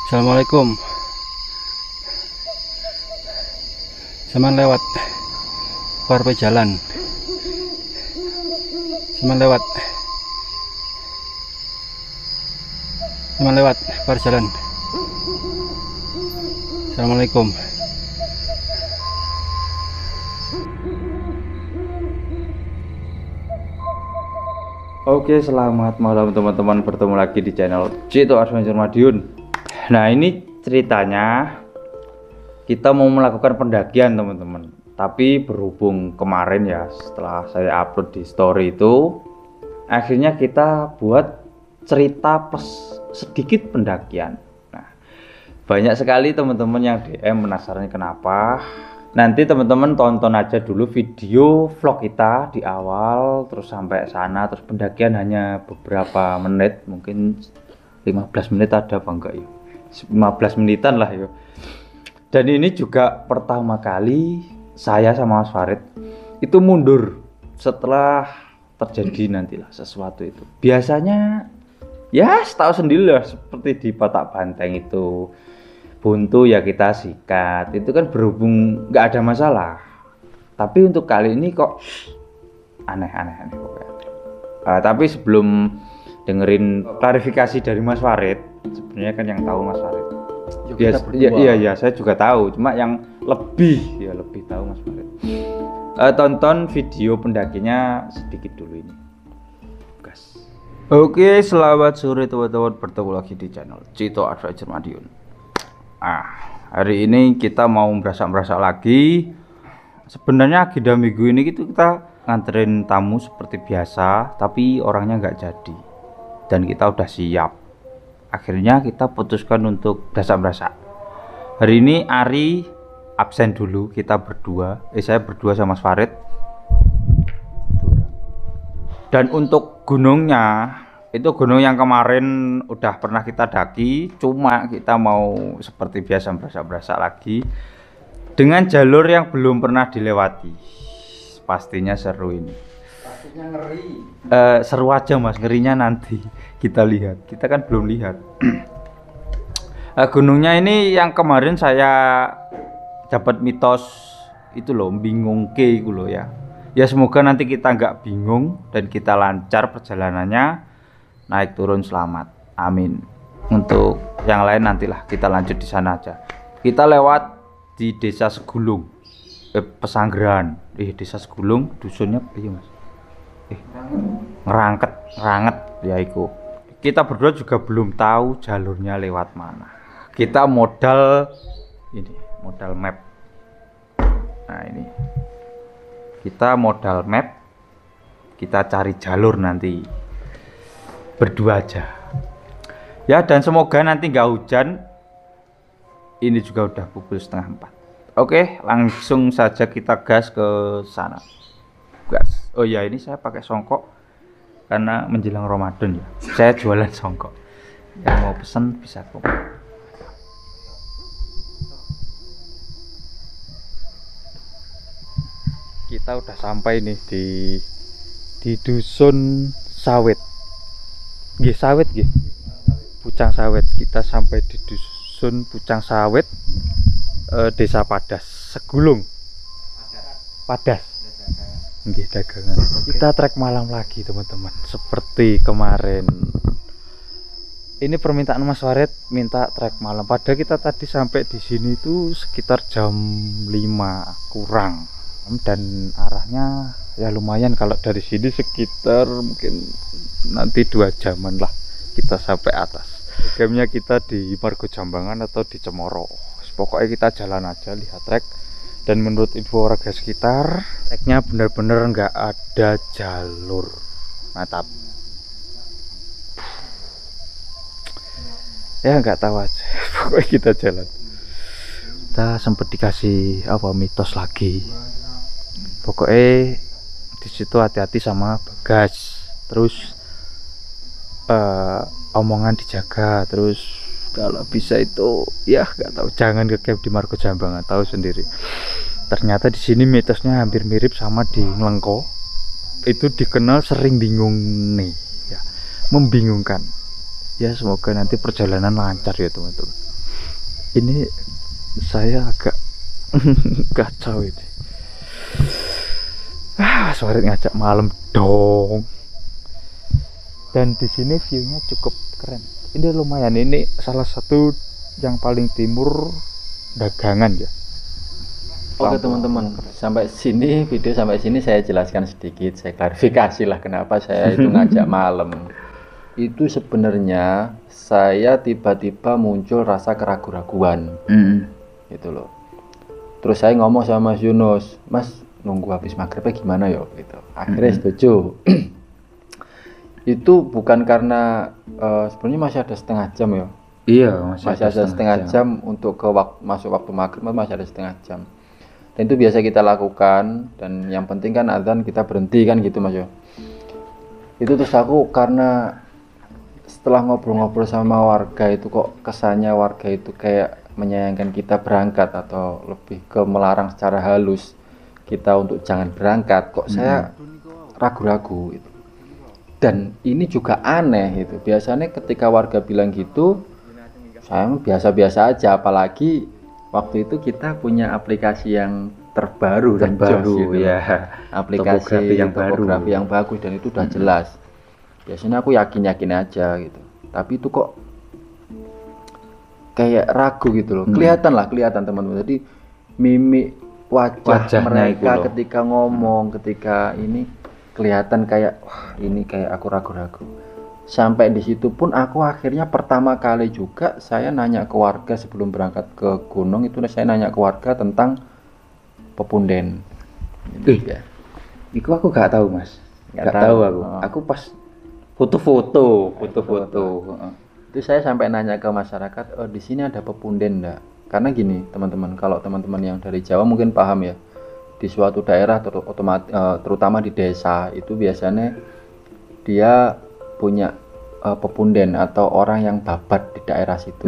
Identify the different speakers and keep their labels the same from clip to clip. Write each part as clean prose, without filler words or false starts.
Speaker 1: Assalamualaikum. Zaman lewat parpe jalan. Zaman lewat par jalan. Assalamualaikum.
Speaker 2: Oke, selamat malam teman-teman, bertemu lagi di channel Cito Adventure Madiun. Nah, ini ceritanya kita mau melakukan pendakian teman-teman. Tapi berhubung kemarin ya, setelah saya upload di story itu, akhirnya kita buat cerita plus sedikit pendakian. Nah, banyak sekali teman-teman yang DM penasaran kenapa. Nanti teman-teman tonton aja dulu video vlog kita di awal, terus sampai sana, terus pendakian hanya beberapa menit, mungkin 15 menit ada apa enggak ya, 15 menitan lah ya. Dan ini juga pertama kali saya sama Mas Farid itu mundur setelah terjadi nantilah sesuatu itu. Biasanya ya tahu sendiri lah, seperti di Patak Banteng itu buntu ya kita sikat, itu kan berhubung nggak ada masalah. Tapi untuk kali ini kok aneh pokoknya. Tapi sebelum dengerin klarifikasi dari Mas Farid, sebenarnya kan yang tahu Mas Farid. Iya, saya juga tahu, cuma yang lebih tahu Mas Farid. Tonton video pendakinya sedikit dulu ini. Gas. Oke, selamat sore teman-teman, bertemu lagi di channel Cito Adventure Madiun. Hari ini kita mau berasak-berasak lagi. Sebenarnya agenda minggu ini kita nganterin tamu seperti biasa, tapi orangnya nggak jadi. Dan kita udah siap. Akhirnya kita putuskan untuk berasak-berasak. Hari ini Ari absen dulu, kita berdua. Saya berdua sama Mas Farid. Dan untuk gunungnya, itu gunung yang kemarin udah pernah kita daki, cuma kita mau seperti biasa berasak-berasak lagi dengan jalur yang belum pernah dilewati. Pastinya seru ini. Pastinya ngeri. Seru aja Mas, ngerinya nanti kita lihat. Kita kan belum lihat. Gunungnya ini yang kemarin saya dapat mitos itu loh, bingung ke itu loh ya. Ya semoga nanti kita nggak bingung dan kita lancar perjalanannya, naik turun selamat, amin. Untuk yang lain nantilah kita lanjut di sana aja. Kita lewat di Desa Segulung, Pesanggeran. Desa Segulung, dusunnya iya Mas. Ngeranget ya iku. Kita berdua juga belum tahu jalurnya lewat mana. Kita modal map. Nah ini, kita modal map. Kita cari jalur nanti berdua aja ya, dan semoga nanti nggak hujan. Ini juga udah pukul 3:30. Oke, langsung saja kita gas ke sana. Gas. Oh ya, ini saya pakai songkok karena menjelang Ramadan ya, saya jualan songkok. Yang mau pesen bisa kok. Kita udah sampai nih di dusun sawit. Sawit Pucang Sawit. Kita sampai di dusun Pucang Sawit, Desa Padas, Segulung. Padas. Dagangan. Kita trek malam lagi teman-teman, seperti kemarin. Ini permintaan Mas Farid, minta trek malam. Padahal kita tadi sampai di sini itu sekitar jam 5 kurang. Dan arahnya ya lumayan, kalau dari sini sekitar mungkin nanti 2 jaman lah kita sampai atas. Gamenya kita di Margo Jambangan atau di Cemoro. Pokoknya kita jalan aja, lihat trek. Dan menurut info warga sekitar, treknya bener-bener nggak ada jalur. Mantap. Ya nggak tahu aja. Pokoknya kita jalan. Kita sempat dikasih mitos lagi. Pokoknya di situ hati-hati sama bagas, terus omongan dijaga, terus kalau bisa itu ya nggak tahu, jangan ngecamp di Margo Jambangan, tahu sendiri. Ternyata di sini mitosnya hampir mirip sama di Nglengko. Itu dikenal sering bingung nih ya, membingungkan. Ya semoga nanti perjalanan lancar ya teman-teman. Ini saya agak kacau ini. Suara ngajak malam dong. Dan di sini view-nya cukup keren. Ini lumayan, ini salah satu yang paling timur dagangan ya.
Speaker 1: Oke teman-teman, sampai sini video sampai sini saya jelaskan sedikit, saya klarifikasi lah kenapa saya itu ngajak malam. Itu sebenarnya saya tiba-tiba muncul rasa keraguan-raguan, gitu loh. Terus saya ngomong sama Mas Yunus, Mas nunggu habis maghribnya gimana yo? Gitu. Akhirnya setuju. Itu bukan karena sebenarnya masih ada setengah jam ya.
Speaker 2: Iya,
Speaker 1: masih ada setengah jam untuk ke masuk waktu maghrib, masih ada setengah jam. Dan itu biasa kita lakukan, dan yang penting kan azan kita berhenti kan gitu Mas yo. Itu terus aku karena setelah ngobrol-ngobrol sama warga itu kok kesannya warga itu kayak menyayangkan kita berangkat atau lebih ke melarang secara halus kita untuk jangan berangkat, kok saya ragu-ragu gitu. Dan ini juga aneh gitu. Biasanya ketika warga bilang gitu, saya biasa-biasa aja, apalagi waktu itu kita punya aplikasi yang terbaru
Speaker 2: gitu.
Speaker 1: Ya. Aplikasi topografi yang bagus dan itu udah jelas. Biasanya aku yakin-yakin aja gitu. Tapi itu kok kayak ragu gitu loh. Kelihatan teman-teman. Jadi mimik wajah mereka ketika ngomong, ketika ini kelihatan kayak wah, ini kayak aku ragu-ragu. Sampai di situ pun aku akhirnya pertama kali juga saya nanya ke warga sebelum berangkat ke gunung, itu saya nanya ke warga tentang pepunden.
Speaker 2: Ya. Itu aku gak tahu Mas. Gak tahu aku. Aku pas foto-foto.
Speaker 1: Itu saya sampai nanya ke masyarakat, oh di sini ada pepunden enggak? Karena gini teman-teman, kalau teman-teman yang dari Jawa mungkin paham ya, di suatu daerah terutama di desa itu biasanya dia punya pepunden atau orang yang babat di daerah situ,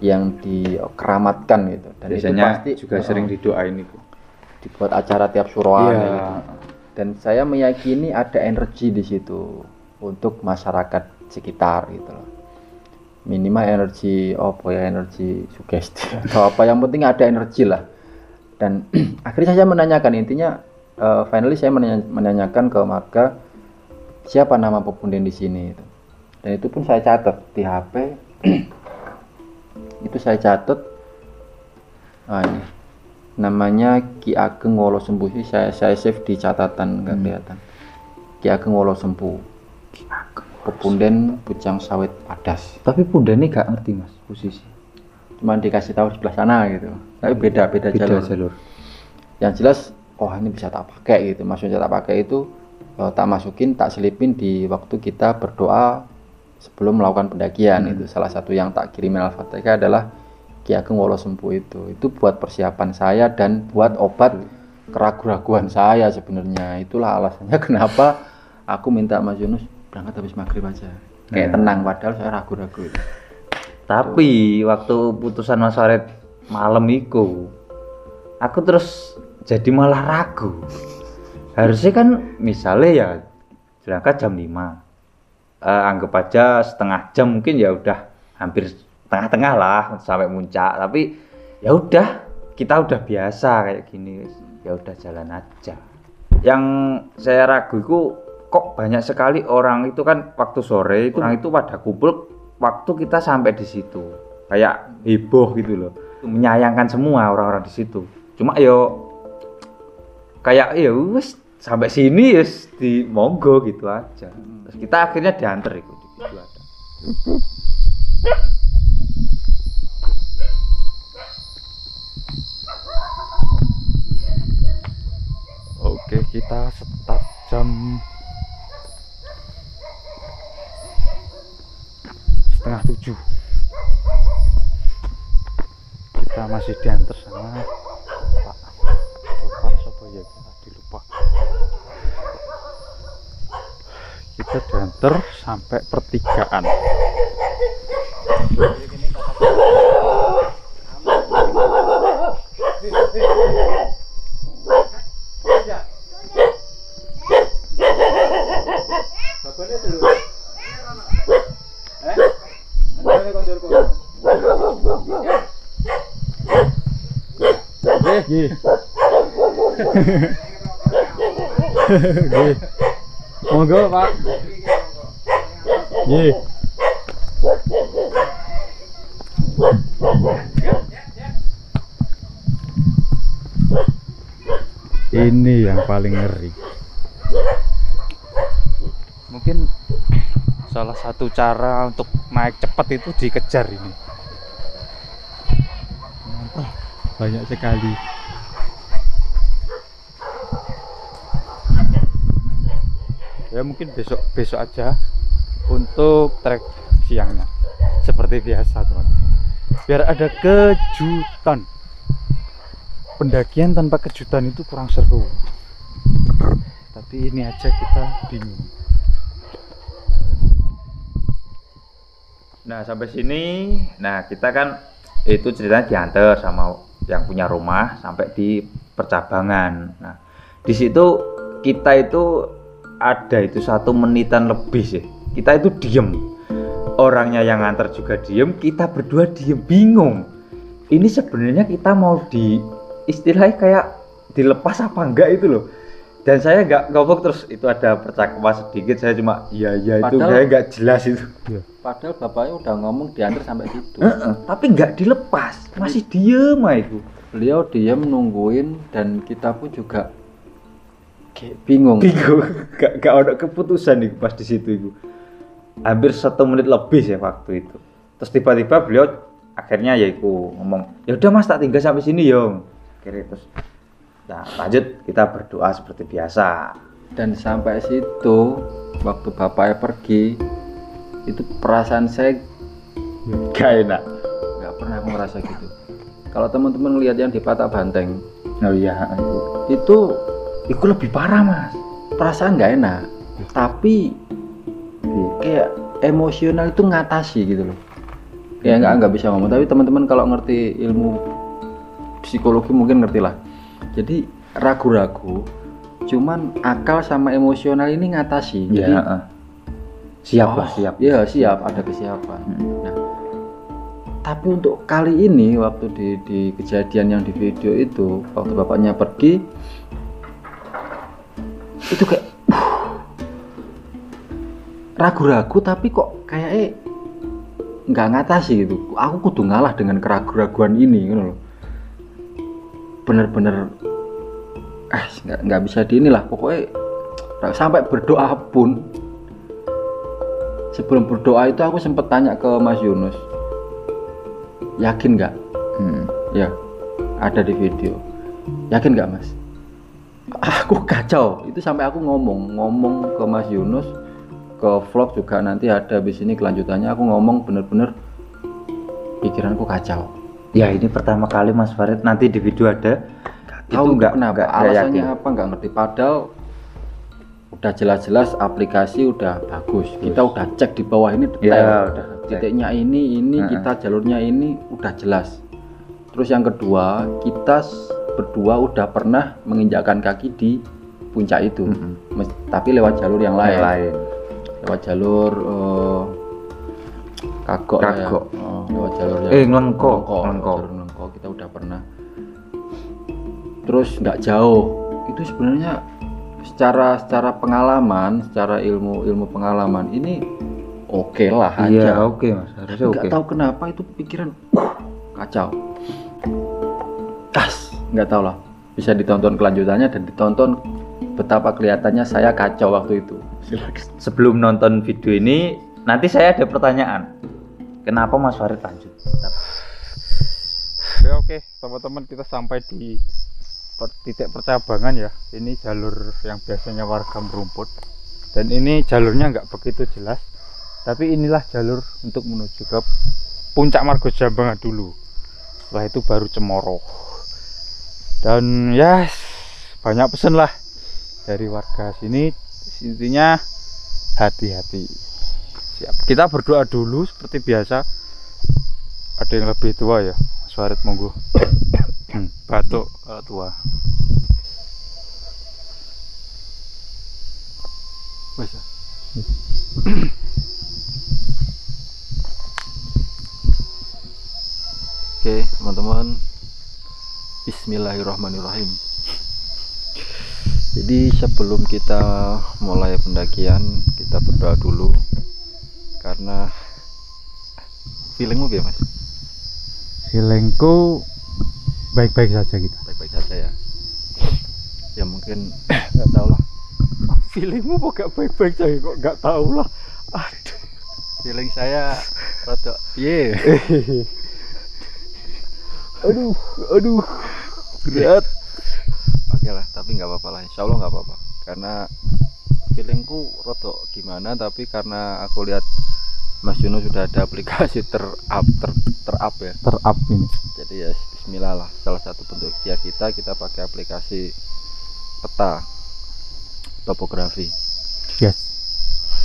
Speaker 1: yang dikeramatkan gitu. Dan
Speaker 2: biasanya
Speaker 1: itu pasti
Speaker 2: juga sering didoain itu,
Speaker 1: dibuat acara tiap suruhan gitu. Dan saya meyakini ada energi di situ untuk masyarakat sekitar gitu loh. Minimal energi energi sugesti atau apa, yang penting ada energi lah. Dan akhirnya saya menanyakan, intinya finally saya menanyakan ke warga siapa nama pepunden di sini itu. Dan itu pun saya catat di HP. Itu saya catat. Nah, ini namanya Ki Ageng Wolosempu, sih saya save di catatan, nggak kelihatan. Ki Ageng Wolosempu, pepunden Bujang Sawit Padas.
Speaker 2: Tapi punden ini gak ngerti Mas posisi,
Speaker 1: cuman dikasih tahu sebelah sana gitu, tapi beda jalur. Yang jelas ini bisa tak pakai gitu. Maksudnya tak pakai itu tak masukin, tak selipin di waktu kita berdoa sebelum melakukan pendakian. Itu salah satu yang tak kirimin Al-Fatihah adalah Ki Ageng Wolosempu itu buat persiapan saya dan buat obat keraguan-raguan saya sebenarnya. Itulah alasannya kenapa aku minta Mas Yunus berangkat habis maghrib aja, kayak tenang, padahal saya ragu-ragu itu.
Speaker 2: Tapi waktu putusan Mas Farid malam itu, aku terus jadi malah ragu. Harusnya kan misalnya ya berangkat jam 5, anggap aja setengah jam, mungkin ya udah hampir tengah-tengah lah sampai puncak. Tapi ya udah, kita udah biasa kayak gini, ya udah jalan aja. Yang saya ragu itu kok banyak sekali orang itu kan waktu sore itu orang itu pada kumpul waktu kita sampai di situ, kayak heboh gitu loh, menyayangkan semua orang-orang di situ. Cuma yo kayak ya wes sampai sini ya di monggo gitu aja. Terus kita akhirnya diantar itu gitu ada. Oke, kita start jam 6:30. Kita masih diantar sama Pak siapa ya, lupa. Kita diantar sampai pertigaan. Nggih. Nggih. Monggo, Pak. Nggih. Ini yang paling ngeri. Mungkin salah satu cara untuk naik cepat itu dikejar ini. Banyak sekali. Ya mungkin besok aja untuk trek siangnya seperti biasa teman-teman, biar ada kejutan. Pendakian tanpa kejutan itu kurang seru, tapi ini aja kita bingung. Nah sampai sini, nah kita kan itu ceritanya diantar sama yang punya rumah sampai di percabangan. Nah di situ kita itu ada itu 1 menitan lebih sih, kita itu diem, orangnya yang nganter juga diem, kita berdua diem, bingung. Ini sebenarnya kita mau di istilahnya kayak dilepas apa enggak itu loh. Dan saya nggak ngomong, terus itu ada percakapan sedikit, saya cuma iya itu kayak nggak jelas itu.
Speaker 1: Padahal bapaknya udah ngomong diantar sampai situ.
Speaker 2: Tapi nggak dilepas, masih diem aja itu.
Speaker 1: Beliau diem nungguin dan kita pun juga kayak bingung.
Speaker 2: Gak ada keputusan nih pas di situ itu. Hampir 1 menit lebih sih waktu itu. Terus tiba-tiba beliau akhirnya ya iku ngomong, ya udah Mas tak tinggal sampai sini yong. Akhirnya terus nah lanjut kita berdoa seperti biasa.
Speaker 1: Dan sampai situ waktu bapaknya pergi itu perasaan saya
Speaker 2: gak enak,
Speaker 1: nggak pernah aku merasa gitu. Kalau teman-teman lihat yang di Patak Banteng,
Speaker 2: oh iya
Speaker 1: itu
Speaker 2: lebih parah Mas,
Speaker 1: perasaan nggak enak, tapi kayak emosional itu ngatasi gitu loh. Kayak nggak bisa ngomong, tapi teman-teman kalau ngerti ilmu psikologi mungkin ngerti lah. Jadi ragu-ragu, cuman akal sama emosional ini ngatasi. Jadi
Speaker 2: siap.
Speaker 1: Ya siap, ada kesiapan. Nah, tapi untuk kali ini waktu di kejadian yang di video itu, waktu bapaknya pergi, itu kayak ragu-ragu, tapi kok kayaknya nggak ngatasi gitu. Aku kudu ngalah dengan keraguan ini, gitu loh. Bener-bener nggak bisa di inilah, pokoknya sampai berdoa pun. Sebelum berdoa itu aku sempat tanya ke Mas Yunus, yakin nggak? Ya ada di video, yakin nggak Mas? Aku kacau itu, sampai aku ngomong ke Mas Yunus, ke vlog juga nanti ada di sini kelanjutannya. Aku ngomong bener-bener pikiranku kacau.
Speaker 2: Ya ini pertama kali Mas Farid, nanti di video ada.
Speaker 1: Tahu nggak kenapa? Alasannya apa nggak ngerti. Padahal udah jelas-jelas aplikasi udah bagus. Kita udah cek di bawah ini detail.
Speaker 2: Ya, udah
Speaker 1: titiknya ini kita jalurnya ini udah jelas. Terus yang kedua, kita berdua udah pernah menginjakkan kaki di puncak itu, tapi lewat jalur yang lain. Lewat jalur kagok. Ya. Lewat jalur Ngelengko kita udah pernah. Terus nggak jauh itu sebenarnya secara pengalaman, secara ilmu pengalaman ini oke lah aja.
Speaker 2: Iya oke Mas, harusnya oke.
Speaker 1: Nggak tahu kenapa itu pikiran kacau. Nggak tahu lah, bisa ditonton kelanjutannya dan ditonton betapa kelihatannya saya kacau waktu itu.
Speaker 2: Sebelum nonton video ini, nanti saya ada pertanyaan. Kenapa Mas Farid lanjut? Ya oke, teman-teman, kita sampai di titik percabangan ya. Ini jalur yang biasanya warga merumput, dan ini jalurnya nggak begitu jelas, tapi inilah jalur untuk menuju ke puncak Margojambangan dulu. Setelah itu baru Cemoro. Dan ya banyak pesan lah dari warga sini, intinya hati-hati. Siap. Kita berdoa dulu seperti biasa. Ada yang lebih tua ya, Mas Farid, monggo. Batuk kalau tua. Bisa.
Speaker 1: Oke, teman-teman. Bismillahirrahmanirrahim. Jadi sebelum kita mulai pendakian, kita berdoa dulu. Karena feelingmu gimana, Mas?
Speaker 3: Feelingku baik-baik saja gitu.
Speaker 1: Baik-baik saja ya. Ya mungkin nggak tahu lah.
Speaker 3: Feelingmu kok gak baik-baik saja, kok gak tahu lah. Aduh.
Speaker 1: Feeling saya rada
Speaker 3: aduh berat.
Speaker 1: Oke lah, tapi nggak apa-apa lah, insya Allah nggak apa-apa. Karena feelingku rada gimana, tapi karena aku lihat Mas Juno sudah ada aplikasi ter-up ya.
Speaker 3: Ter-up ini.
Speaker 1: Jadi ya bismillah lah, salah satu bentuk ikhtiar kita pakai aplikasi peta topografi.
Speaker 3: Yes.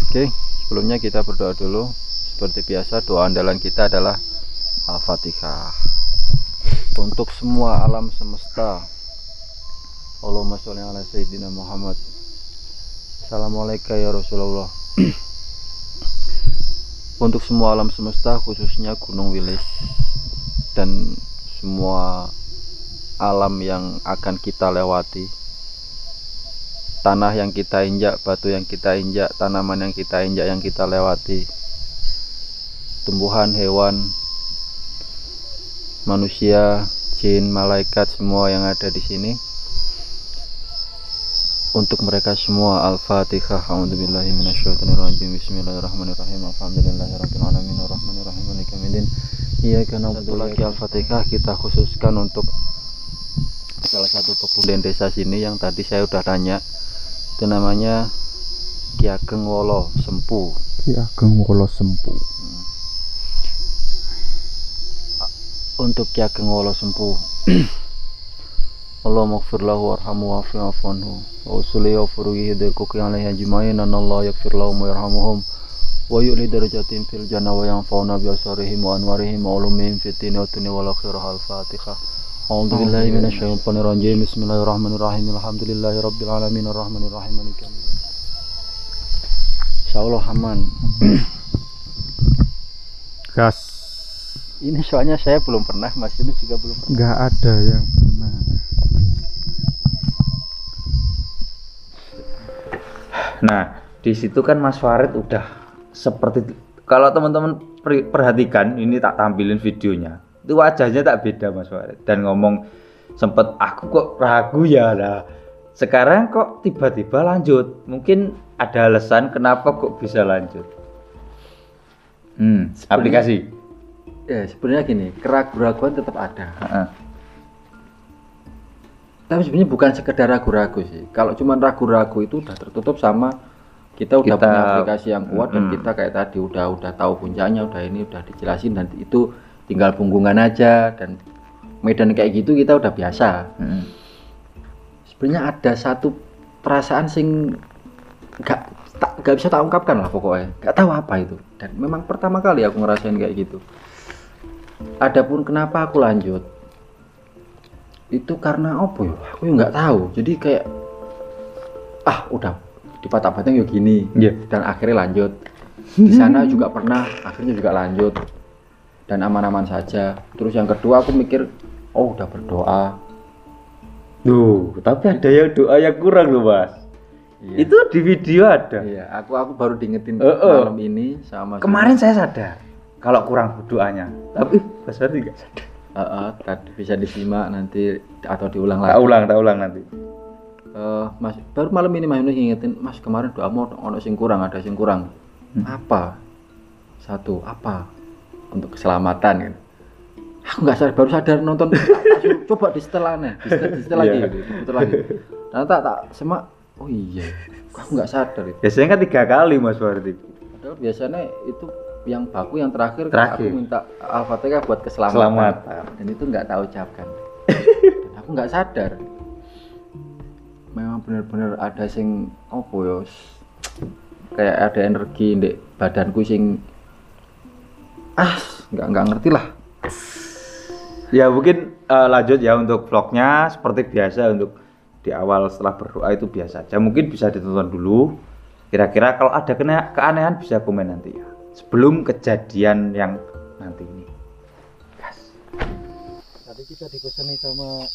Speaker 1: Oke, sebelumnya kita berdoa dulu. Seperti biasa, doa andalan kita adalah Al-Fatihah. Untuk semua alam semesta, Allahumma sholli ala Sayyidina Muhammad. Assalamualaikum ya Rasulullah. Untuk semua alam semesta, khususnya Gunung Wilis dan semua alam yang akan kita lewati, tanah yang kita injak, batu yang kita injak, tanaman yang kita injak, yang kita lewati, tumbuhan, hewan, manusia, jin, malaikat, semua yang ada di sini. Untuk mereka semua, Al-Fatihah. A'udzubillahi minasyaitonirrajim. Bismillahirrahmanirrahim. Alhamdulillahirabbil alamin arrahmanirrahim maliki yaumiddin. Iyyaka na'budu wa iyyaka nasta'in. Al-Fatihah kita khususkan untuk salah satu pemuda desa sini yang tadi saya udah tanya. Itu namanya Ki Ageng Wolo Sempu.
Speaker 3: Ki Ageng Wolo Sempu.
Speaker 1: Untuk Ki Ageng Wolo Sempu, Allah maghfir lahu warhamu wa'fu anhu wa usuli wa furuhi hidaykuki alaihi ajma'in an Allah yaghfir lahum wa yarhamuhum wa yu'li darajatin fil jannah wa yanfa'una bi asrarihim wa anwarihim wa ulumihim fid dunya wa dunya wal akhirah. Al-Fatihah. A'udzu billahi minasyaitonir rajim. Bismillahirrahmanirrahim. Alhamdulillahirabbil alamin arrahmanirrahim maliki yaumiddin. Insyaallah aman.
Speaker 3: Gas.
Speaker 1: Ini soalnya saya belum pernah, Mas ini juga belum pernah.
Speaker 3: Nggak ada yang pernah.
Speaker 2: Nah, di situ kan Mas Farid udah seperti, kalau teman-teman perhatikan, ini tak tampilin videonya, itu wajahnya tak beda Mas Farid, dan ngomong sempet aku kok ragu ya lah. Sekarang kok tiba-tiba lanjut. Mungkin ada alasan kenapa kok bisa lanjut. Aplikasi.
Speaker 1: Ya sebenarnya gini, keraguan-keraguan tetap ada. Tapi sebenarnya bukan sekedar ragu-ragu sih. Kalau cuma ragu-ragu itu udah tertutup sama kita udah punya aplikasi yang kuat dan kita kayak tadi udah tahu puncaknya, udah ini udah dijelasin dan itu tinggal punggungan aja, dan medan kayak gitu kita udah biasa. Sebenarnya ada satu perasaan sing nggak bisa tak ungkapkan lah pokoknya, nggak tahu apa itu, dan memang pertama kali aku ngerasain kayak gitu. Adapun kenapa aku lanjut itu karena apa ya, aku nggak tahu. Jadi kayak udah di Patak Benteng yuk gini, dan akhirnya lanjut. Di sana juga pernah, akhirnya juga lanjut dan aman-aman saja. Terus yang kedua aku mikir, udah berdoa.
Speaker 2: Tapi ada yang doa yang kurang loh Mas.
Speaker 1: Iya.
Speaker 2: Itu di video ada.
Speaker 1: Iya, aku baru diingetin malam ini sama
Speaker 2: kemarin saya sadar kalau kurang doanya, tapi Mas Farid nggak sadar.
Speaker 1: Tadi bisa disimak nanti atau diulang lagi.
Speaker 2: Tak ulang nanti.
Speaker 1: Mas, baru malam ini Mas Yunus ngingetin, Mas kemarin doamu ada sing kurang. Apa? Satu, apa? Untuk keselamatan gitu. Aku nggak sadar, baru sadar nonton. Coba di setel lagi, diputar lagi. Nah tak semak. Oh iya, aku nggak sadar itu.
Speaker 2: Biasanya kan 3 kali Mas Farid itu.
Speaker 1: Padahal biasanya itu yang baku yang terakhir. Aku minta Al-Fatihah buat keselamatan. Dan itu nggak tahu ucapkan. Dan aku nggak sadar. Memang benar-benar ada sing kayak ada energi di badanku sing nggak ngerti lah.
Speaker 2: Ya mungkin lanjut ya untuk vlognya seperti biasa. Untuk di awal setelah berdoa itu biasa aja, mungkin bisa ditonton dulu. Kira-kira kalau ada keanehan bisa komen nanti ya, sebelum kejadian yang nanti ini.
Speaker 3: Tadi kita dipeseni sama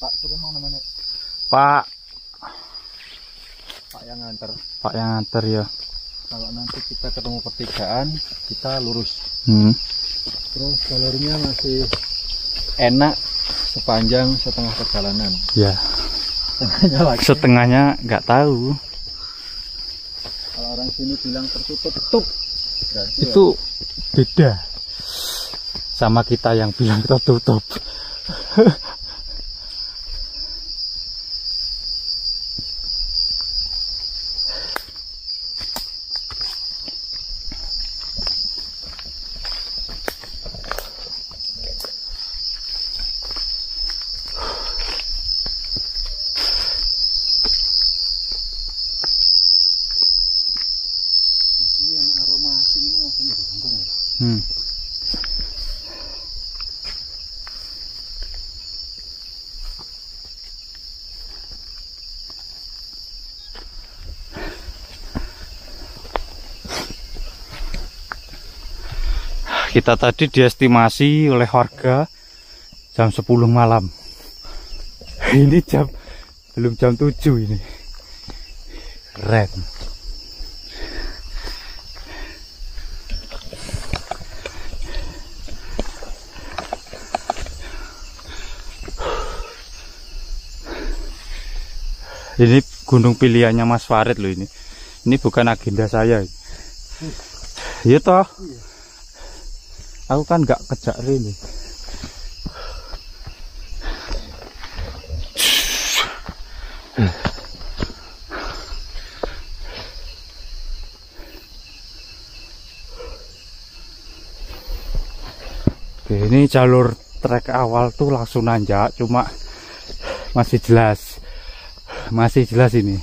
Speaker 3: Pak siapa namanya?
Speaker 2: Pak
Speaker 3: Yang nganter.
Speaker 2: Pak yang nganter ya.
Speaker 3: Kalau nanti kita ketemu pertigaan, kita lurus. Terus jalurnya masih enak sepanjang setengah perjalanan.
Speaker 2: Ya.
Speaker 3: Setengahnya lagi.
Speaker 2: Setengahnya nggak tahu.
Speaker 3: Kalau orang sini bilang tertutup, berarti
Speaker 2: Itu beda sama kita yang bilang tertutup.
Speaker 3: ini yang aroma asin ini langsung diganggung ya.
Speaker 2: Kita tadi diestimasi oleh warga jam 10 malam. Ini belum jam 7 ini. Keren. Ini gunung pilihannya Mas Farid loh ini. Ini bukan agenda saya. Iya toh. Aku kan nggak kejak ini. Oke, ini jalur trek awal tuh langsung nanjak, cuma masih jelas ini.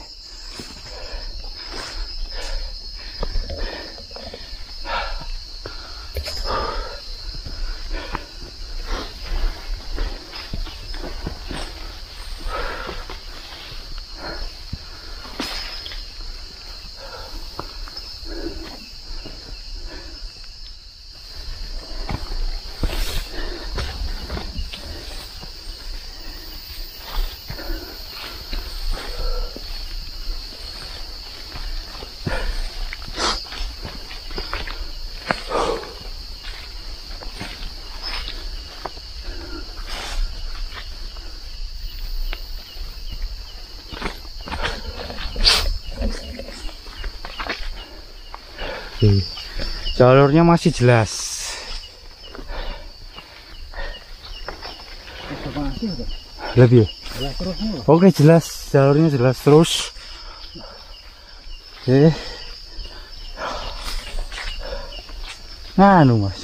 Speaker 2: Jalurnya masih jelas. Lebih. Oke, jelas, jalurnya jelas terus. Oke. Nganu Mas.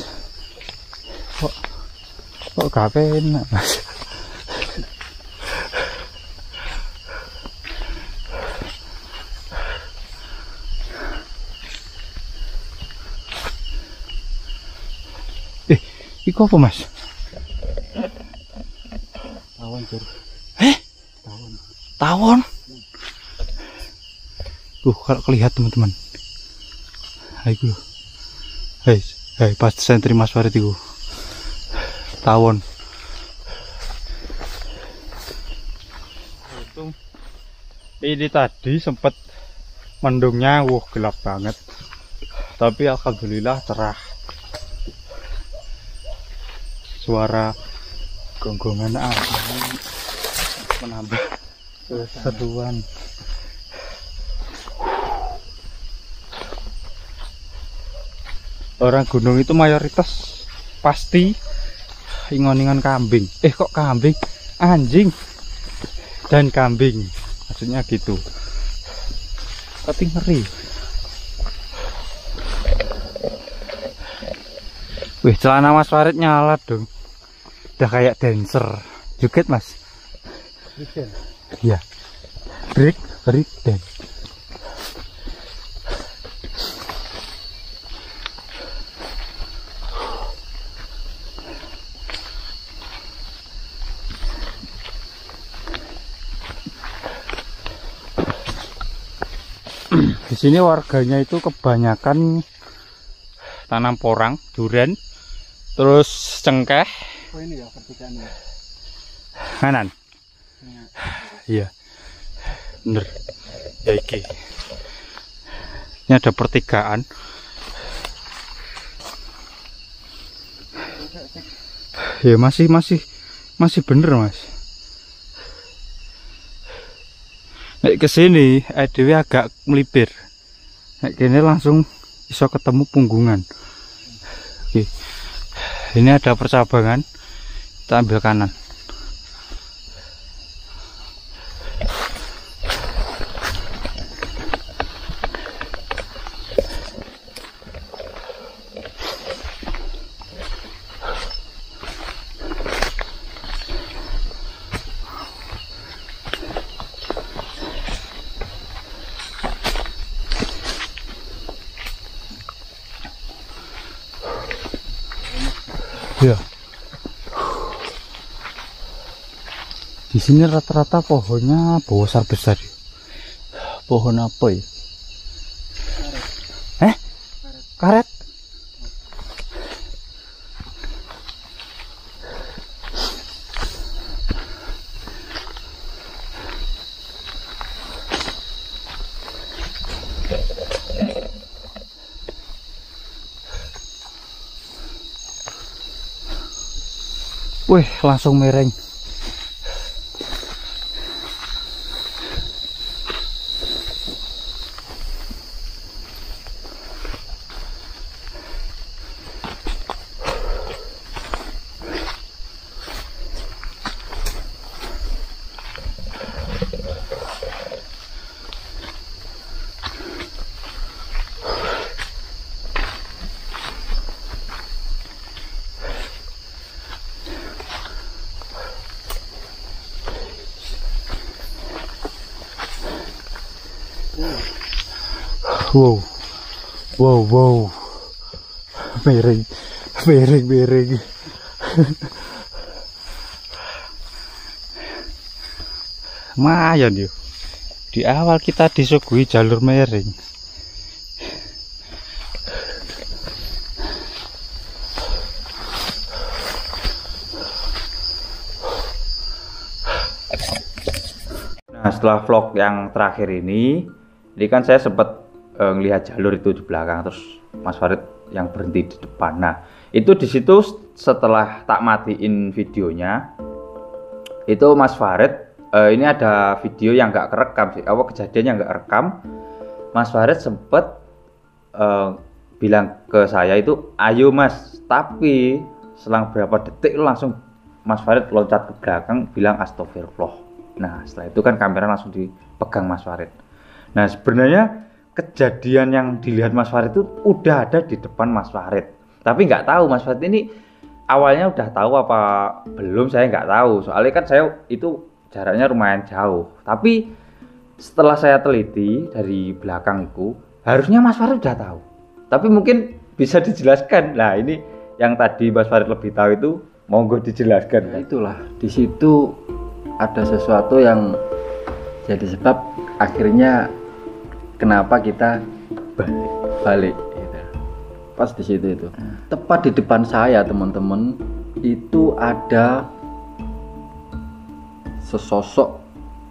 Speaker 2: Kok gak penak Mas? Iku apa Mas?
Speaker 3: Tawon, Jur.
Speaker 2: Tawon? Kalau kelihatan teman-teman. Ayo. Hei, pas sentri Mas Farid itu. Tawon. Ini tadi sempat mendungnya, gelap banget. Tapi alhamdulillah cerah. Suara gonggongan angin menambah keseruan. Orang gunung itu mayoritas pasti ingon-ingon kambing. Kok kambing? Anjing dan kambing, maksudnya gitu. Tapi ngeri. Wih, celana Mas Farid nyala dong. Udah kayak dancer. Joget Mas? Iya. Break dance. Di sini warganya itu kebanyakan tanam porang, duren, terus cengkeh,
Speaker 3: Oh ini ya pertigaan ya.
Speaker 2: Kanan. Iya. Bener. Ya iki. Ini ada pertigaan. Ya masih bener Mas. Nek kesini dewe agak melipir. Nek kene langsung iso ketemu punggungan. Oke. Ini ada percabangan. Kita ambil kanan. Ya. Di sini rata-rata pohonnya besar-besar. Pohon apa ya? Karet. Wih, langsung mereng. Wow. Mereng. Lumayan yuk. Di awal kita disuguhi jalur mereng. Nah, setelah vlog yang terakhir ini kan saya sempat ngelihat jalur itu di belakang, terus Mas Farid yang berhenti di depan. Nah, itu di situ setelah tak matiin videonya, itu Mas Farid ini ada video yang nggak kerekam sih, kejadian yang nggak rekam. Mas Farid sempet bilang ke saya itu, ayo Mas, tapi selang berapa detik langsung Mas Farid loncat ke belakang bilang astagfirullah. Nah, setelah itu kan kamera langsung dipegang Mas Farid. Nah, sebenarnya kejadian yang dilihat Mas Farid itu udah ada di depan Mas Farid, tapi nggak tahu Mas Farid ini awalnya udah tahu apa belum, saya nggak tahu. Soalnya kan saya itu jaraknya lumayan jauh, tapi setelah saya teliti dari belakang itu harusnya Mas Farid udah tahu, tapi mungkin bisa dijelaskan. Nah, ini yang tadi Mas Farid lebih tahu itu, monggo dijelaskan.
Speaker 1: Nah, itulah di situ ada sesuatu yang jadi sebab akhirnya kenapa kita balik gitu. Pas di situ itu tepat di depan saya teman-teman itu ada sesosok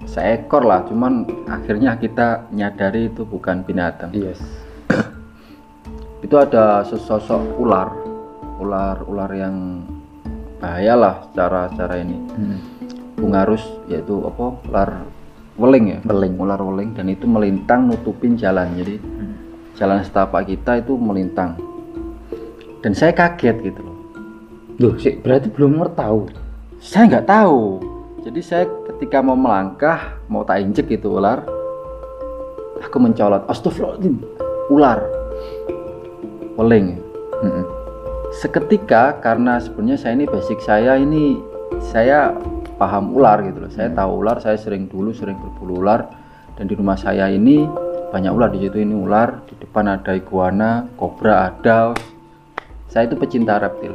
Speaker 1: seekor lah, cuman akhirnya kita nyadari itu bukan binatang.
Speaker 2: Yes.
Speaker 1: Itu ada sesosok ular yang bahaya lah secara ini. Bungarus, yaitu ular weling ya, ular weling, dan itu melintang nutupin jalan. Jadi jalan setapak kita itu melintang, dan saya kaget gitu loh.
Speaker 2: Loh, sih berarti belum tahu.
Speaker 1: Saya nggak tahu. Jadi saya ketika mau melangkah, mau tak injek itu ular, aku mencolot, astagfirullahaladzim, ular weling. Seketika, karena sebenarnya saya paham ular gitu loh. Saya tahu ular, saya sering berburu ular, dan di rumah saya ini banyak ular. Di situ ini ular, di depan ada iguana, kobra ada. Saya itu pecinta reptil.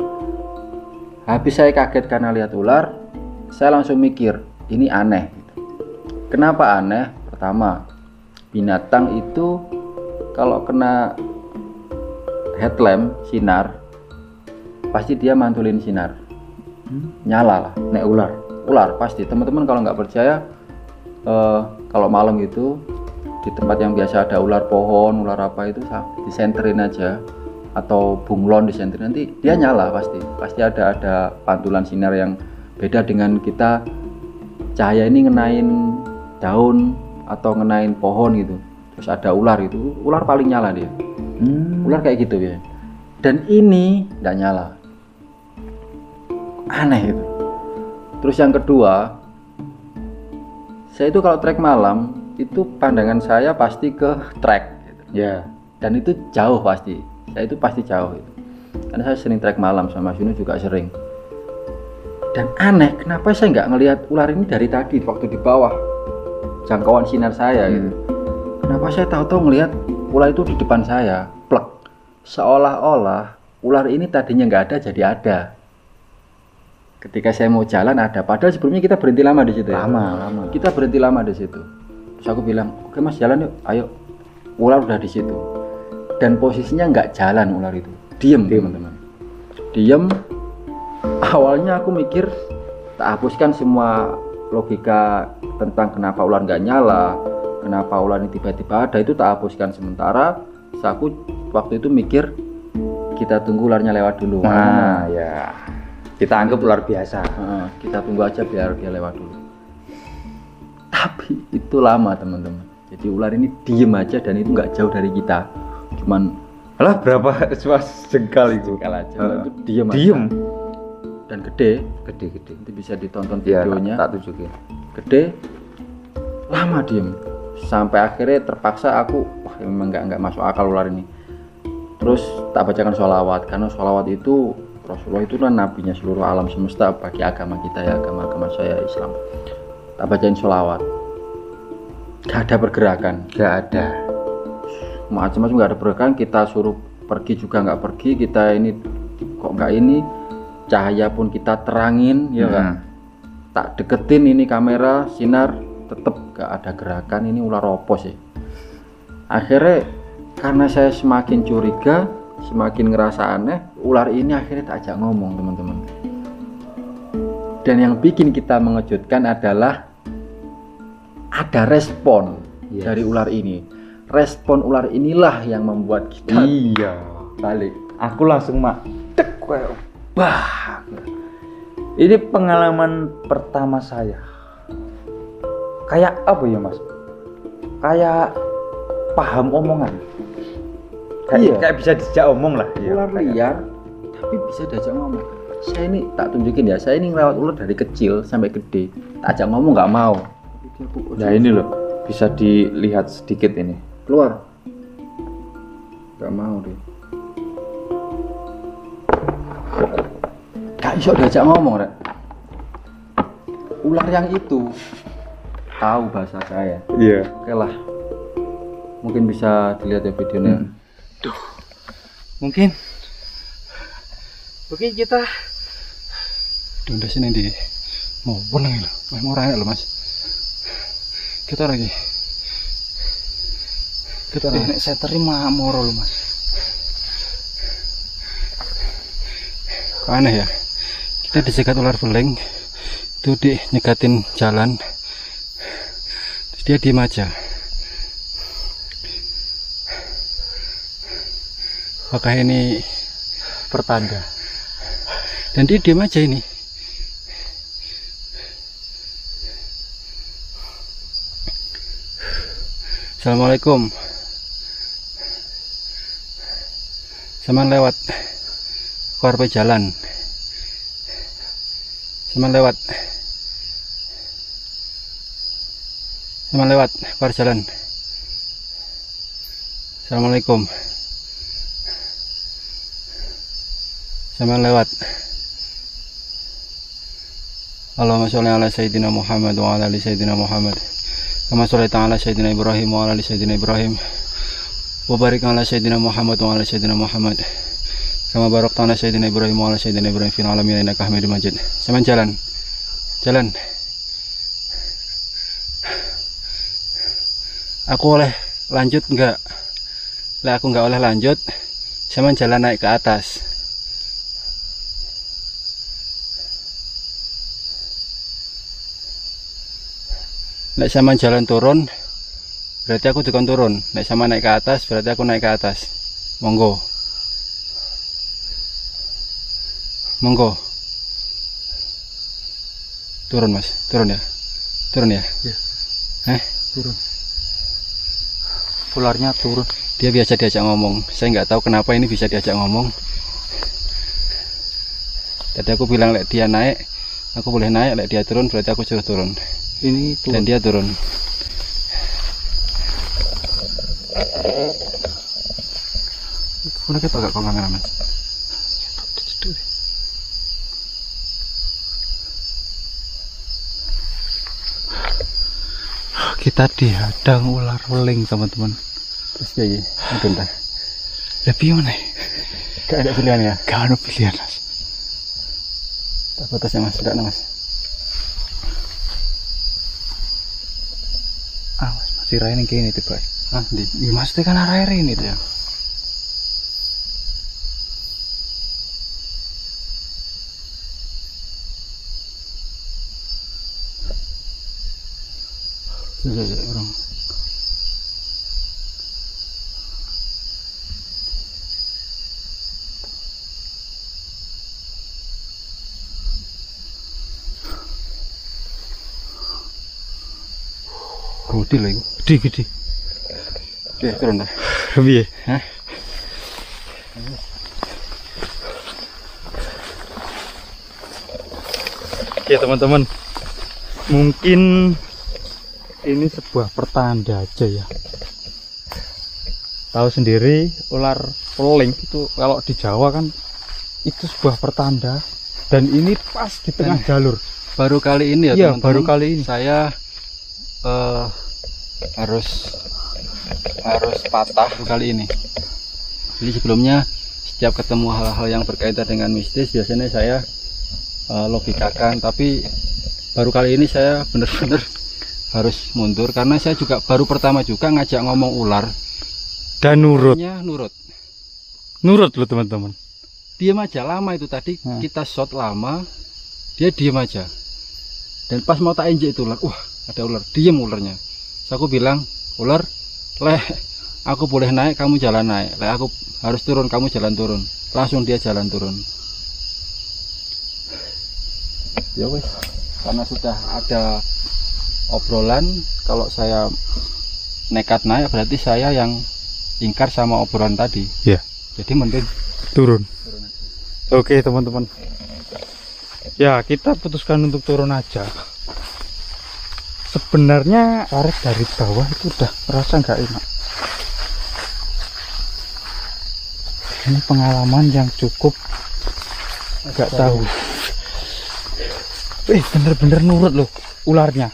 Speaker 1: Habis saya kaget karena lihat ular, saya langsung mikir ini aneh gitu. Kenapa aneh? Pertama, binatang itu kalau kena headlamp sinar pasti dia mantulin sinar. nyala lah.
Speaker 2: Nek ular.
Speaker 1: Ular pasti. Teman-teman kalau nggak percaya, kalau malam itu di tempat yang biasa ada ular pohon, ular apa itu disenterin aja, atau bunglon disenterin, nanti dia nyala pasti ada pantulan sinar yang beda dengan kita. Cahaya ini ngenain daun atau ngenain pohon gitu, terus ada ular, itu ular paling nyala dia. Ular kayak gitu ya. Dan ini nggak nyala, aneh itu. Terus yang kedua, saya itu kalau trek malam itu pandangan saya pasti ke trek gitu.
Speaker 2: Ya.
Speaker 1: Dan itu jauh pasti, saya itu pasti jauh itu, karena saya sering trek malam, sama Yunus juga sering. Dan aneh, kenapa saya nggak ngelihat ular ini dari tadi waktu di bawah jangkauan sinar saya gitu. Kenapa saya tahu-tahu ngelihat ular itu di depan saya, plek, seolah-olah ular ini tadinya nggak ada jadi ada. Ketika saya mau jalan ada, padahal sebelumnya kita berhenti lama di situ.
Speaker 2: Lama.
Speaker 1: Kita berhenti lama di situ. Terus aku bilang, oke mas, jalan yuk, ayo. Ular udah di situ. Dan posisinya nggak jalan ular itu, diem teman-teman, diem. Awalnya aku mikir, tak hapuskan semua logika tentang kenapa ular nggak nyala, kenapa ular ini tiba-tiba ada, itu tak hapuskan sementara. Aku waktu itu mikir, kita tunggu ularnya lewat dulu.
Speaker 2: Nah, ya. Kita anggap ular biasa.
Speaker 1: Kita tunggu aja biar dia lewat dulu. Tapi itu lama teman-teman. Jadi ular ini diem aja dan itu nggak jauh dari kita. Cuman
Speaker 2: Alah, berapa jengkal itu?
Speaker 1: jengkal aja. Itu diem aja.
Speaker 2: Diem.
Speaker 1: Dan gede.
Speaker 2: Nanti
Speaker 1: Bisa ditonton
Speaker 2: ya,
Speaker 1: videonya.
Speaker 2: tak tunjukin.
Speaker 1: Gede. Lama diem. Sampai akhirnya terpaksa aku, wah memang nggak masuk akal ular ini. Terus tak bacakan sholawat, karena sholawat itu Rasulullah itu kan nabinya seluruh alam semesta bagi agama kita ya, agama saya Islam. Tak bacain sholawat, gak ada pergerakan,
Speaker 2: Gak ada.
Speaker 1: macam-macam gak ada pergerakan. Kita suruh pergi juga nggak pergi, kita ini kok nggak ini, cahaya pun kita terangin ya kan, tak deketin ini kamera sinar, tetap gak ada gerakan. Ini ular opo sih. Akhirnya karena saya semakin curiga, semakin ngerasa aneh, ular ini akhirnya tak ajak ngomong teman-teman. Dan yang bikin kita mengejutkan adalah ada respon dari ular ini. Respon ular inilah yang membuat kita balik.
Speaker 2: Aku langsung bah. Ini pengalaman pertama saya. Kayak apa ya mas? Kayak paham omongan. Kayak bisa dijak omong lah.
Speaker 1: Ular liar tapi bisa diajak ngomong. Saya ini tak tunjukin ya, saya ini ngelewat ular dari kecil sampai gede, tak ajak ngomong nggak mau.
Speaker 2: Nah ini loh, bisa dilihat sedikit ini.
Speaker 1: Keluar, nggak mau deh. Gak bisa diajak ngomong Rek. Ular yang itu tahu bahasa saya.
Speaker 2: Iya.
Speaker 1: Oke lah, mungkin bisa dilihat ya videonya.
Speaker 3: Mungkin kita udah sini di mau benang loh, mau raya loh mas. Kita lagi nek saya terima moro loh mas. Kok aneh ya, kita dicegat ular beling itu, nyegatin jalan, terus dia diem aja. Apakah ini pertanda? Dan dia diam aja ini. Assalamualaikum. Saman lewat keluar pe jalan. Saman lewat keluar jalan. Assalamualaikum. Saman lewat. Allahumma sholli ala sayyidina Muhammad wa ala ali sayyidina Muhammad. Kama shallaita ala sayyidina Ibrahim wa ala ali sayyidina Ibrahim. Wa barik ala sayyidina Muhammad wa ala sayyidina Muhammad. Kama barakta ala sayyidina Ibrahim wa ala sayyidina Ibrahim fil alamin innaka Hamidum Majid. Saman jalan. Aku oleh lanjut enggak? Lah aku enggak oleh lanjut. Saman jalan naik ke atas. Nek sama jalan turun, berarti aku dikon turun. Nek sama naik ke atas, berarti aku naik ke atas. Monggo. Monggo. Turun mas, turun ya. Turun ya.
Speaker 2: Ya.
Speaker 3: Turun.
Speaker 2: Ularnya turun.
Speaker 3: Dia biasa diajak ngomong. Saya nggak tahu kenapa ini bisa diajak ngomong. Tadi aku bilang lek dia naik, aku boleh naik. Lek dia turun, berarti aku suruh turun.
Speaker 2: Ini turun.
Speaker 3: Dan dia turun. Boleh kita agak ke kamera mas.
Speaker 2: Kita dihadang ular weling teman-teman.
Speaker 3: Terus kayak gini,
Speaker 2: Tapi mana?
Speaker 3: gak ada pilihan ya?
Speaker 2: Gak ada pilihan mas.
Speaker 3: Tak batasnya mas, tidak mas.
Speaker 2: Mas masih rain kayak ini tiba.
Speaker 3: Ah, di.
Speaker 2: Iya mas, itu kan arah ini tuh.
Speaker 3: Ya. Orang. Gede lah itu.
Speaker 2: Gede.
Speaker 3: Oke, turun dah.
Speaker 2: Piye?
Speaker 3: Hah?
Speaker 2: Ya teman-teman, mungkin ini sebuah pertanda aja ya. Tahu sendiri ular weling itu kalau di Jawa kan itu sebuah pertanda, dan ini pas di tengah jalur.
Speaker 3: Baru kali ini ya
Speaker 2: Iya,
Speaker 3: teman-teman.
Speaker 2: baru kali ini.
Speaker 3: Saya harus patah kali ini. Jadi sebelumnya setiap ketemu hal-hal yang berkaitan dengan mistis biasanya saya logikakan, tapi baru kali ini saya benar-benar harus mundur karena saya juga baru pertama juga ngajak ngomong ular
Speaker 2: Dan nurut loh teman-teman.
Speaker 3: diam aja lama itu tadi. Kita shot lama, dia diam aja, dan pas mau tak injek itu ular, wah ada ular, diam ularnya. Terus aku bilang, ular leh aku boleh naik, kamu jalan naik. Leh aku harus turun, kamu jalan turun. Langsung dia jalan turun. Ya wes, karena sudah ada obrolan, kalau saya nekat naik berarti saya yang ingkar sama obrolan tadi.
Speaker 2: Ya.
Speaker 3: Jadi mending
Speaker 2: Turun. Oke teman-teman. Ya kita putuskan untuk turun aja. Sebenarnya tarik dari bawah itu udah merasa nggak enak. Ini pengalaman yang cukup nggak tahu. Bener-bener nurut loh ularnya.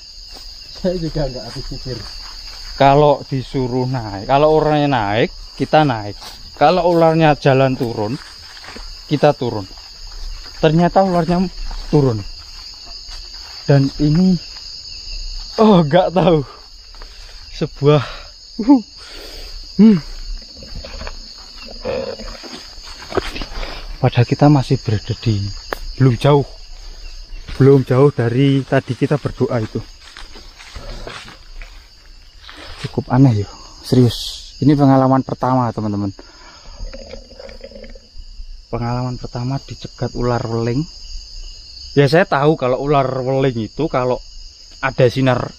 Speaker 3: saya juga nggak habis pikir.
Speaker 2: Kalau disuruh naik, kalau orangnya naik, kita naik. Kalau ularnya jalan turun, kita turun. Ternyata ularnya turun. Dan ini, nggak tahu, sebuah padahal kita masih berada di belum jauh dari tadi kita berdoa itu. Cukup aneh ya, serius. Ini pengalaman pertama teman-teman. Pengalaman pertama dicegat ular weling. Ya saya tahu kalau ular weling itu kalau ada sinar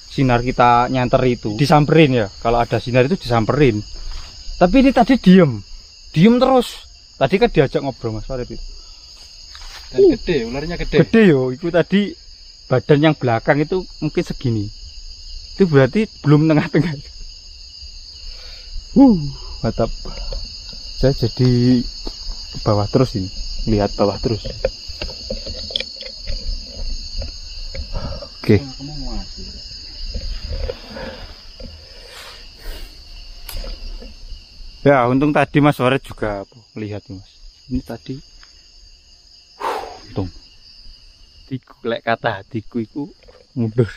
Speaker 2: kita nyanter itu disamperin ya. Kalau ada sinar itu disamperin. Tapi ini tadi diem terus. Tadi kan diajak ngobrol Mas Farid itu.
Speaker 3: Dan gede, ularnya gede.
Speaker 2: Gede yo, itu tadi badan yang belakang itu mungkin segini. Itu berarti belum tengah-tengah. Mantap. Saya jadi ke bawah terus ini, lihat bawah terus. Oke. Ya untung tadi Mas Farid juga lihat Mas. Ini tadi untung. Lek kata hatiku itu mundur.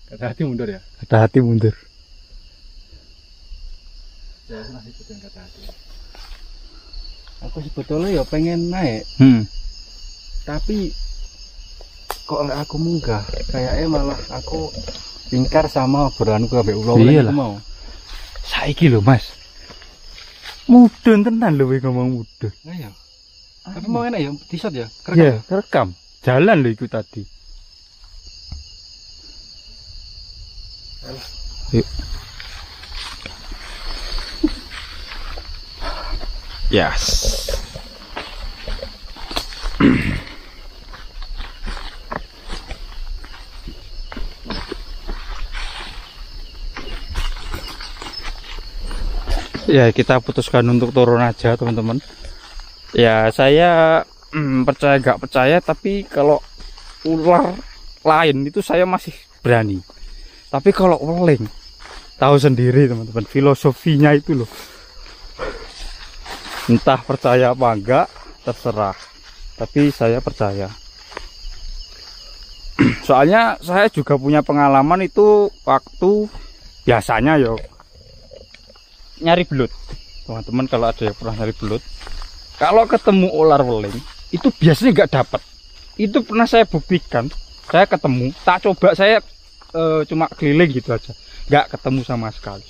Speaker 3: Kata hati mundur ya.
Speaker 2: Kata hati mundur.
Speaker 3: Ya masih ikutin kata hati. Aku sebetulnya ya pengen naik, tapi kok nggak aku munggah, kayaknya malah aku ingkar sama obrolanku ambek ulo
Speaker 2: Iya lah.
Speaker 3: mau.
Speaker 2: Saiki lho Mas, mudun tenan lho kowe ngomong mudun.
Speaker 3: Nah, ya. Tapi mau enak ya, t-shirt ya.
Speaker 2: Iya, kerekam. Jalan lho iku tadi. Yuk. Yes. Ya, kita putuskan untuk turun aja teman-teman. Ya, saya percaya nggak percaya, tapi kalau ular lain itu saya masih berani. Tapi kalau weling, tahu sendiri teman-teman, filosofinya itu loh. Entah percaya apa enggak, terserah. Tapi saya percaya. Soalnya saya juga punya pengalaman itu waktu biasanya yo nyari belut. Teman-teman kalau ada yang pernah nyari belut, kalau ketemu ular weling itu biasanya nggak dapat. Itu pernah saya buktikan. Saya ketemu, tak coba saya cuma keliling gitu aja, nggak ketemu sama sekali.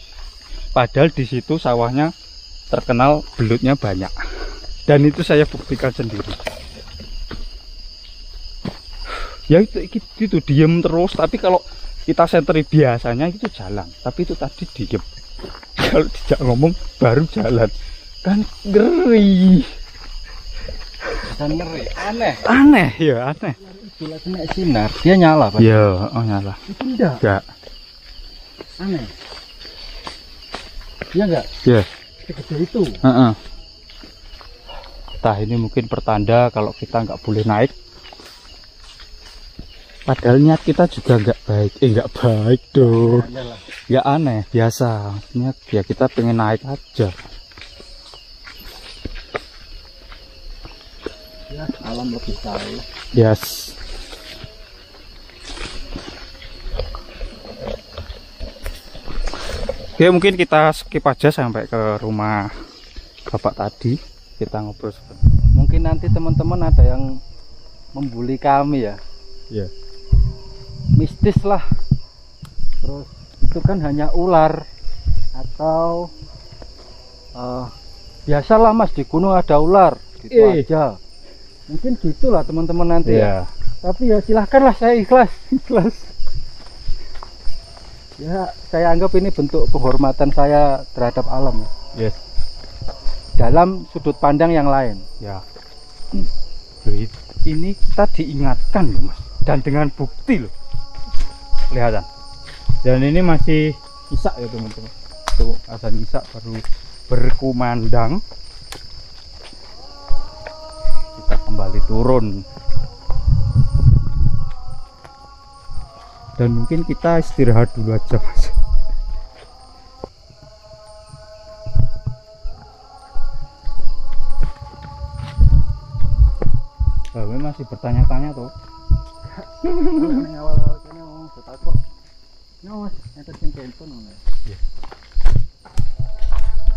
Speaker 2: Padahal di situ sawahnya terkenal belutnya banyak, dan itu saya buktikan sendiri. Ya itu diem terus, tapi kalau kita sentri biasanya itu jalan, tapi itu tadi diem. Kalau tidak ngomong baru jalan, kan ngeri.
Speaker 3: Dan ngeri, aneh.
Speaker 2: Aneh ya, aneh.
Speaker 3: Bila kena sinar, dia nyala Pak.
Speaker 2: Ya, oh nyala.
Speaker 3: Itu enggak.
Speaker 2: Enggak.
Speaker 3: Aneh. Iya enggak?
Speaker 2: Ya.
Speaker 3: Segede itu.
Speaker 2: Entah ini mungkin pertanda kalau kita nggak boleh naik. Padahal niat kita juga nggak baik. Nggak baik dong. Nggak aneh, biasa. Niat ya kita pengen naik aja.
Speaker 3: Ya, alam lebih tahu.
Speaker 2: Yes. Oke, mungkin kita skip aja sampai ke rumah bapak tadi. Kita ngobrol sebentar.
Speaker 3: Mungkin nanti teman-teman ada yang membuli kami ya.
Speaker 2: Iya.
Speaker 3: Mistis lah. Terus itu kan hanya ular atau biasalah Mas, di gunung ada ular gitu aja. Mungkin gitulah teman-teman nanti ya. Tapi ya silahkanlah, saya ikhlas. Ya, saya anggap ini bentuk penghormatan saya terhadap alam.
Speaker 2: Yes.
Speaker 3: Dalam sudut pandang yang lain.
Speaker 2: Ya. Ini kita diingatkan loh Mas, dan dengan bukti loh. Kelihatan. Dan ini masih isak ya teman-teman. Tuh azan isak baru berkumandang. Kita kembali turun. Dan mungkin kita istirahat dulu aja Mas. Kami masih bertanya-tanya tuh.
Speaker 3: Awal-awal kene ngomong betakok. Mas, enten sing kentun ngono.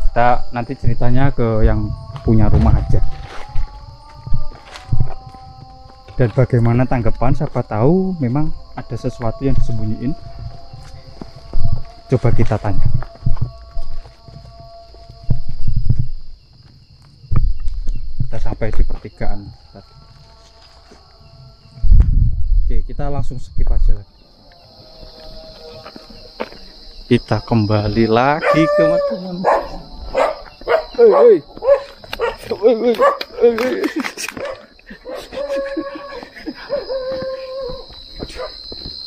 Speaker 2: Kita nanti ceritanya ke yang punya rumah aja. Dan bagaimana tanggapan, siapa tahu memang ada sesuatu yang disembunyiin. Coba kita tanya. Kita sampai di pertigaan tadi. Oke, kita langsung skip aja lagi. Kita kembali lagi ke teman.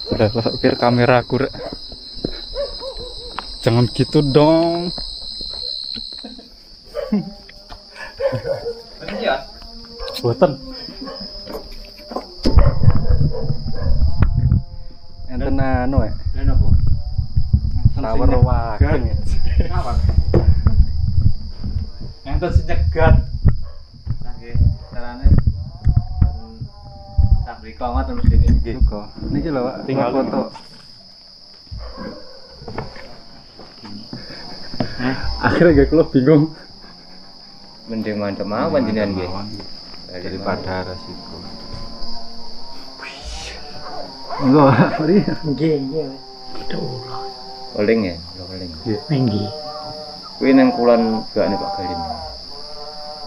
Speaker 2: Udah pikir kamera aku rek. Jangan gitu dong. Boten.
Speaker 3: Enten anu ya. Tower wagen ya.
Speaker 2: Kenapa? Enten sing nyegat.
Speaker 1: Nggih, carane sabri kongot terus ini. Nggih.
Speaker 3: Niki lho Pak,
Speaker 2: Tinggal
Speaker 3: foto.
Speaker 2: Akhirnya gak keluar bingung.
Speaker 1: Mending mantep mawon jenengan nggih.
Speaker 3: Daripada resiko.
Speaker 1: Enggak, mari.
Speaker 4: Nggih, nggih. Ada ulah.
Speaker 2: Weling ya, weling.
Speaker 4: Nggih.
Speaker 2: Kuwi nang kulon gak Pak Galin.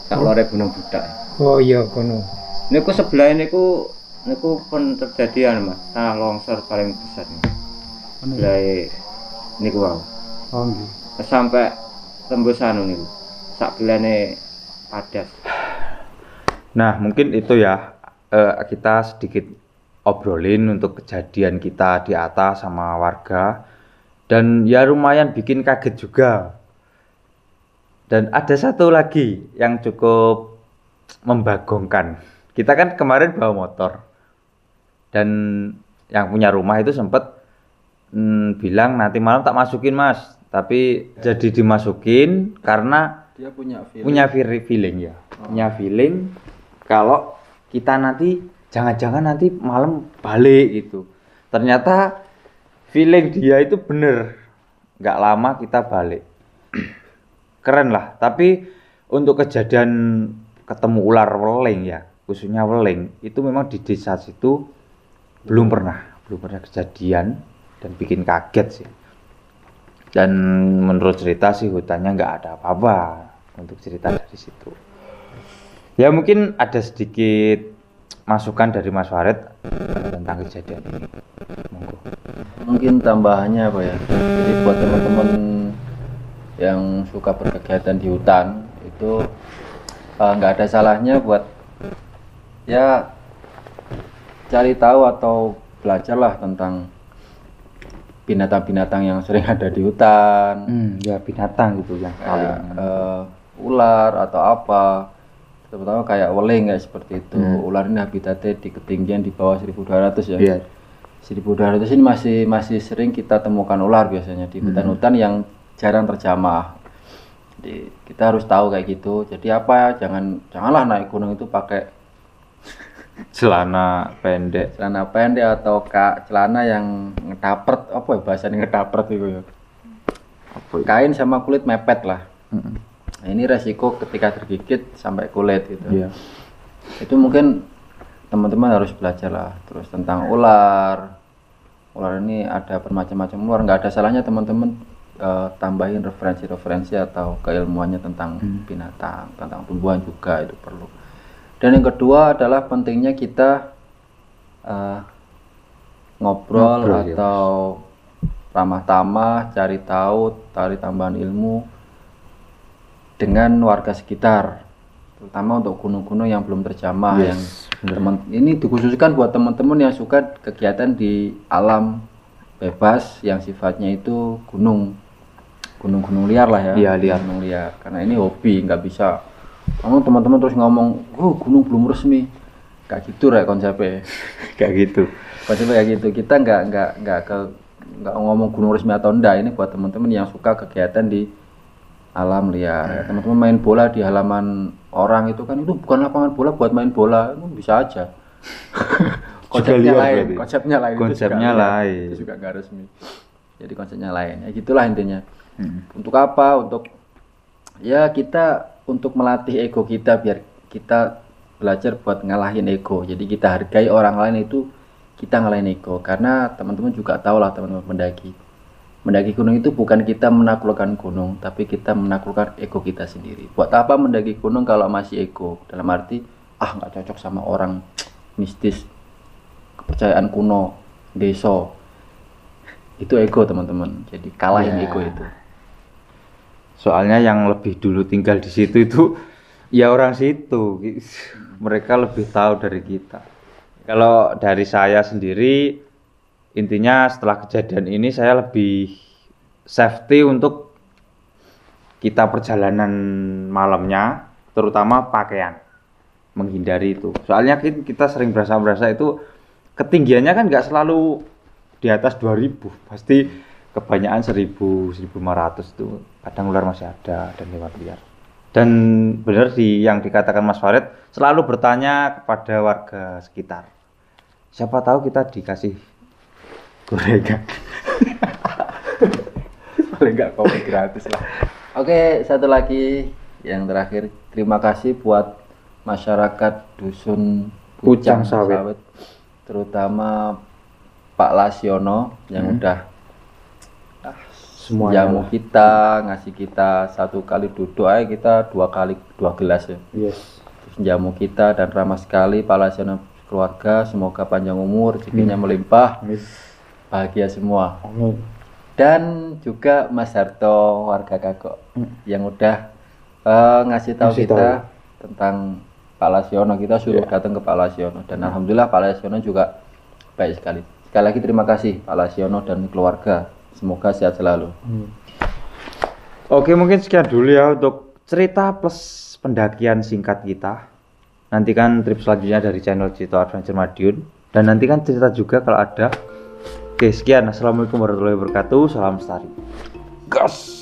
Speaker 2: Sak lore Gunung Budak.
Speaker 4: Oh iya kono.
Speaker 2: Niku sebelah niku pun terjadi Mas, tanah longsor paling besar nih. Sebelah niku wae.
Speaker 3: Oh nggih.
Speaker 2: Sampai tembus anu niku. Sak gelane padas. Nah, mungkin itu ya kita sedikit obrolin untuk kejadian kita di atas sama warga dan ya lumayan bikin kaget juga. Dan ada satu lagi yang cukup membagongkan. Kita kan kemarin bawa motor dan yang punya rumah itu sempat bilang nanti malam tak masukin Mas, tapi jadi dimasukin karena
Speaker 1: Dia punya
Speaker 2: feeling ya, punya feeling kalau kita nanti jangan-jangan nanti malam balik gitu. Ternyata feeling dia itu bener, nggak lama kita balik. Keren lah, tapi untuk kejadian ketemu ular weling ya, khususnya weling, itu memang di desa situ belum pernah kejadian dan bikin kaget sih. Dan menurut cerita sih hutannya nggak ada apa-apa untuk cerita dari situ. Ya mungkin ada sedikit masukan dari Mas Farid tentang kejadian ini. Monggo.
Speaker 1: Mungkin tambahannya apa ya? Jadi buat teman-teman yang suka berkegiatan di hutan itu nggak ada salahnya buat ya cari tahu atau belajarlah tentang binatang-binatang yang sering ada di hutan.
Speaker 2: Ya binatang gitu yang
Speaker 1: Kayak ular atau apa, terutama kayak weling kayak seperti itu. Ular ini habitatnya di ketinggian di bawah 1200 ya.
Speaker 2: Iya.
Speaker 1: 1200 ini masih sering kita temukan ular biasanya di hutan-hutan yang jarang terjamah. Jadi kita harus tahu kayak gitu. Jadi apa ya, janganlah naik gunung itu pakai
Speaker 2: celana pendek.
Speaker 1: celana pendek atau celana yang ngedapret, apa ya bahasanya ngedapret itu ya. Kain sama kulit mepet lah. Nah, ini resiko ketika tergigit sampai kulit gitu.
Speaker 2: Iya.
Speaker 1: Itu mungkin teman-teman harus belajar lah. Terus tentang ular. Ular ini ada bermacam-macam ular. Nggak ada salahnya teman-teman tambahin referensi-referensi atau keilmuannya tentang binatang, tentang tumbuhan juga itu perlu. Dan yang kedua adalah pentingnya kita ngobrol atau ramah tamah, cari tahu, cari tambahan ilmu dengan warga sekitar, terutama untuk gunung-gunung yang belum terjamah. Ini dikhususkan buat teman-teman yang suka kegiatan di alam bebas yang sifatnya itu gunung liar lah ya.
Speaker 2: Iya, liar.
Speaker 1: Gunung liar. Karena ini hobi, nggak bisa teman-teman terus ngomong, gunung belum resmi, kayak gitu lah konsepnya.
Speaker 2: Kayak gitu.
Speaker 1: Konsepnya kayak gitu. Kita nggak ngomong gunung resmi atau enggak. Ini buat teman-teman yang suka kegiatan di alam liar. Teman-teman main bola di halaman orang itu kan itu bukan lapangan bola buat main bola, itu bisa aja. Konsepnya lain. Itu juga nggak resmi. Jadi konsepnya lain. Ya gitulah intinya. Untuk apa? Untuk ya kita untuk melatih ego kita biar kita belajar buat ngalahin ego. Jadi kita hargai orang lain itu kita ngalahin ego. Karena teman-teman juga tahu lah teman-teman mendaki gunung itu bukan kita menaklukkan gunung, tapi kita menaklukkan ego kita sendiri. Buat apa mendaki gunung kalau masih ego? Dalam arti nggak cocok sama orang mistis, kepercayaan kuno, desa. Itu ego teman-teman. Jadi kalahin ego itu.
Speaker 2: Soalnya yang lebih dulu tinggal di situ itu ya orang situ. Mereka lebih tahu dari kita. Kalau dari saya sendiri, intinya setelah kejadian ini saya lebih safety untuk kita perjalanan malamnya, terutama pakaian, menghindari itu. Soalnya kita sering berasa itu ketinggiannya kan nggak selalu di atas 2000, pasti kebanyakan 1000, 1500 itu kadang ular masih ada dan lewat liar. Dan benar yang dikatakan Mas Farid, selalu bertanya kepada warga sekitar. Siapa tahu kita dikasih gorengan.
Speaker 1: Paling nggak kopi gratis lah. Oke, satu lagi yang terakhir, terima kasih buat masyarakat dusun
Speaker 2: Pucang Sawit,
Speaker 1: terutama Pak Lasiono yang udah
Speaker 2: Semuanya
Speaker 1: jamu kita, ngasih kita 1 kali duduk aja kita 2 gelas ya.
Speaker 2: Yes.
Speaker 1: Terus jamu kita dan ramah sekali Pak Lasiono keluarga, semoga panjang umur, rezekinya melimpah, bahagia semua.
Speaker 2: Amin.
Speaker 1: Dan juga Mas Harto warga Kagok yang udah ngasih tahu kita tentang Pak Lasiono. Kita suruh datang ke Pak Lasiono dan alhamdulillah Pak Lasiono juga baik sekali. Sekali lagi terima kasih Pak Lasiono dan keluarga. Semoga sehat selalu.
Speaker 2: Oke, mungkin sekian dulu ya untuk cerita plus pendakian singkat kita. Nantikan trip selanjutnya dari channel Cito Adventure Madiun. Dan nantikan cerita juga kalau ada. Oke, sekian. Assalamualaikum warahmatullahi wabarakatuh. Salam lestari. Gas.